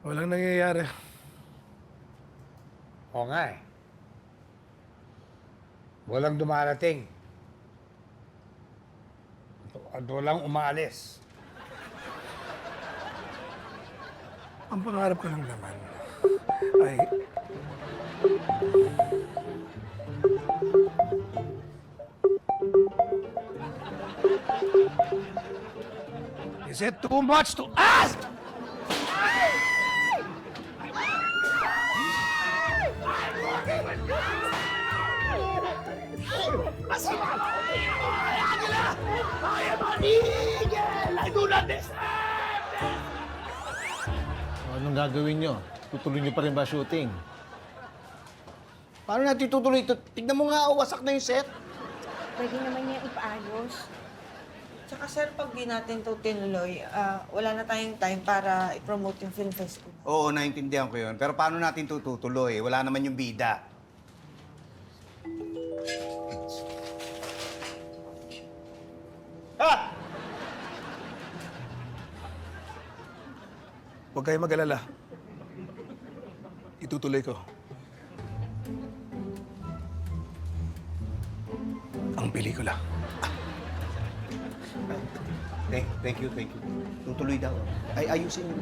Walang nangyayari. Oo nga eh. Walang dumarating. At walang umaalis. Ang pangarap ko lang naman ay Is it too much to ask? Anong gagawin nyo? Tutuloy nyo pa rin ba shooting? Paano natin tutuloy ito? Tignan mo nga, wasak na yung set. Pwede naman niya ipaayos. Tsaka sir, pag di natin ito tinuloy, wala na tayong time para i-promote yung film festival. Oo, naintindihan ko yun. Pero paano natin tutuloy? Wala naman yung bida. Ah! Huwag kayong mag-alala. Itutuloy ko. Ang pelikula. Thank you. Tutuloy daw. Ay, ayusin mo.